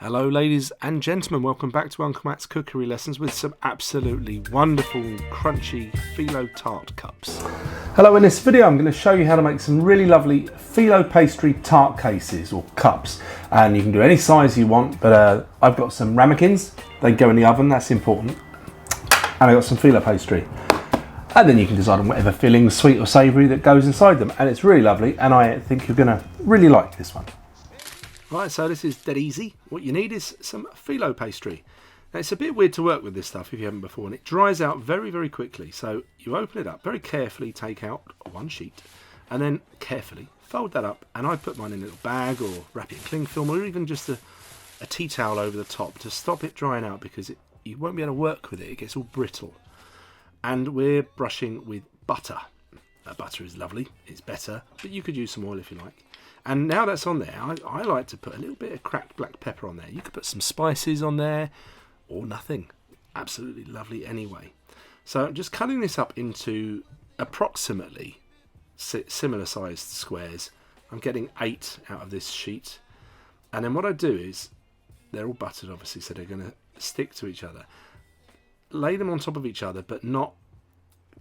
Hello ladies and gentlemen, welcome back to Uncle Matt's cookery lessons with some absolutely wonderful crunchy Filo tart cups. Hello, in this video I'm going to show you how to make some really lovely Filo Pastry tart cases or cups, and you can do any size you want, but I've got some ramekins, they go in the oven, that's important, and I've got some Filo Pastry, and then you can decide on whatever filling, sweet or savoury, that goes inside them, and it's really lovely and I think you're going to really like this one. Right, so this is dead easy. What you need is some Filo pastry. Now it's a bit weird to work with this stuff if you haven't before, and it dries out very, very quickly. So you open it up, very carefully take out one sheet, and then carefully fold that up. And I put mine in a little bag or wrap it in cling film, or even just a tea towel over the top to stop it drying out, because you won't be able to work with it. It gets all brittle. And we're brushing with butter. Butter is lovely, it's better, but you could use some oil if you like. And now that's on there, I like to put a little bit of cracked black pepper on there. You could put some spices on there, or nothing. Absolutely lovely anyway. So I'm just cutting this up into approximately similar sized squares. I'm getting 8 out of this sheet. And then what I do is, they're all buttered obviously, so they're going to stick to each other. Lay them on top of each other, but not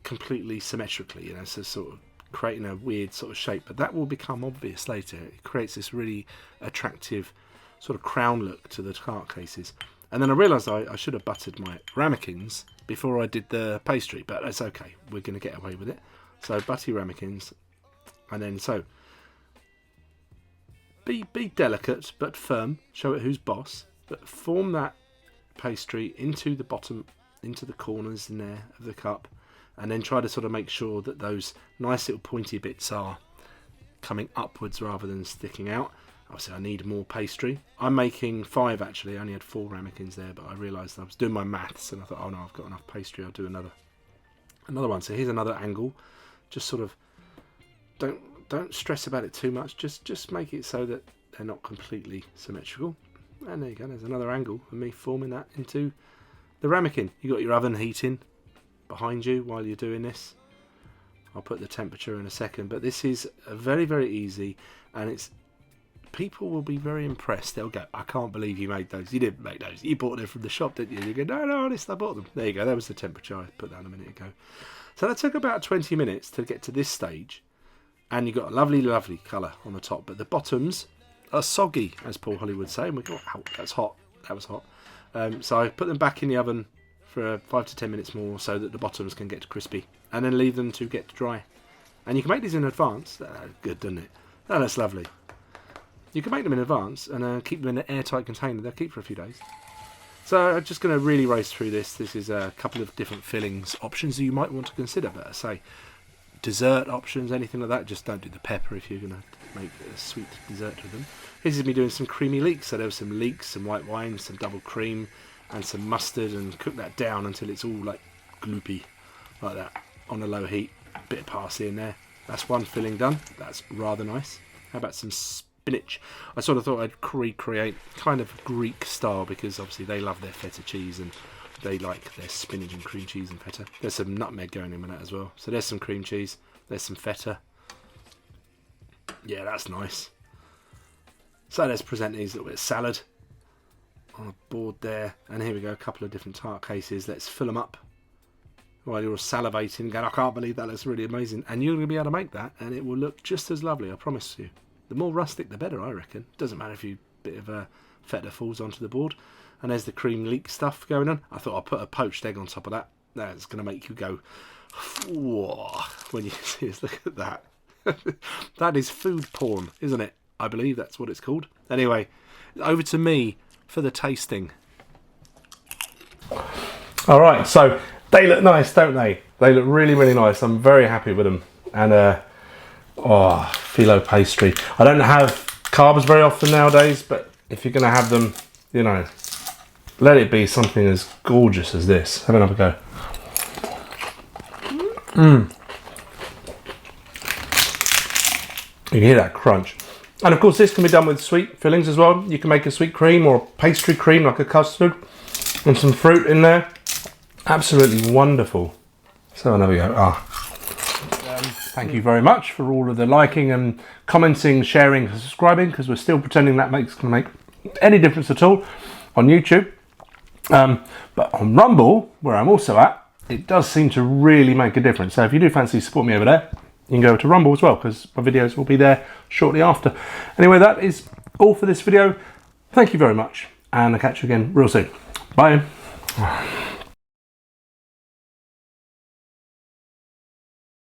completely symmetrically, you know, so sort of creating a weird sort of shape, but that will become obvious later. It creates this really attractive sort of crown look to the tart cases. And then I realised I should have buttered my ramekins before I did the pastry, but that's okay, we're going to get away with it. So butter your ramekins, and then so be delicate but firm, show it who's boss, but form that pastry into the bottom, into the corners in there of the cup, and then try to sort of make sure that those nice little pointy bits are coming upwards rather than sticking out. Obviously I need more pastry. I'm making 5 actually, I only had 4 ramekins there, but I realised I was doing my maths and I thought, oh no, I've got enough pastry, I'll do another one. So here's another angle. Just sort of don't stress about it too much, just make it so that they're not completely symmetrical. And there you go, there's another angle of me forming that into the ramekin. You got your oven heating behind you while you're doing this. I'll put the temperature in a second, but this is very, very easy, and people will be very impressed. They'll go, I can't believe you made those. You didn't make those, you bought them from the shop, didn't you? You go, no, honest, I bought them. There you go, that was the temperature. I put that a minute ago. So that took about 20 minutes to get to this stage, and you got a lovely, lovely colour on the top, but the bottoms are soggy, as Paul Holly would say. And we go, oh, that's hot, that was hot. So I put them back in the oven for 5 to 10 minutes more, so that the bottoms can get crispy, and then leave them to get dry. And you can make these in advance. That's good, doesn't it? Oh, that's lovely. You can make them in advance and keep them in an airtight container. They'll keep for a few days. So I'm just going to really race through this. This is a couple of different fillings options that you might want to consider. But I say dessert options, anything like that. Just don't do the pepper if you're going to make a sweet dessert with them. This is me doing some creamy leeks. So there was some leeks, some white wine, some double cream, and some mustard, and cook that down until it's all like gloopy, like that, on a low heat. Bit of parsley in there. That's one filling done. That's rather nice. How about some spinach? I sort of thought I'd recreate kind of Greek style, because obviously they love their feta cheese and they like their spinach and cream cheese and feta. There's some nutmeg going in with that as well. So there's some cream cheese, there's some feta. Yeah, that's nice. So let's present these a little bit of salad on a board there, and here we go, a couple of different tart cases. Let's fill them up while you're salivating, going, I can't believe that, that's really amazing. And you're going to be able to make that, and it will look just as lovely, I promise you. The more rustic the better, I reckon. Doesn't matter if you bit of feta falls onto the board. And there's the cream leek stuff going on. I thought I'd put a poached egg on top of that. That's going to make you go, whoa, when you see us. Look at that. That is food porn, isn't it? I believe that's what it's called. Anyway, over to me for the tasting. All right, so they look nice, don't they? They look really, really nice. I'm very happy with them. And Filo pastry. I don't have carbs very often nowadays, but if you're going to have them, you know, let it be something as gorgeous as this. Have another go. You can hear that crunch. And of course this can be done with sweet fillings as well. You can make a sweet cream or pastry cream, like a custard, and some fruit in there. Absolutely wonderful. So there we go. Thank you very much for all of the liking and commenting, sharing, and subscribing, because we're still pretending that makes any difference at all on YouTube. But on Rumble, where I'm also at, it does seem to really make a difference. So if you do fancy support me over there, you can go to Rumble as well, because my videos will be there shortly after. Anyway, that is all for this video. Thank you very much, and I'll catch you again real soon. Bye.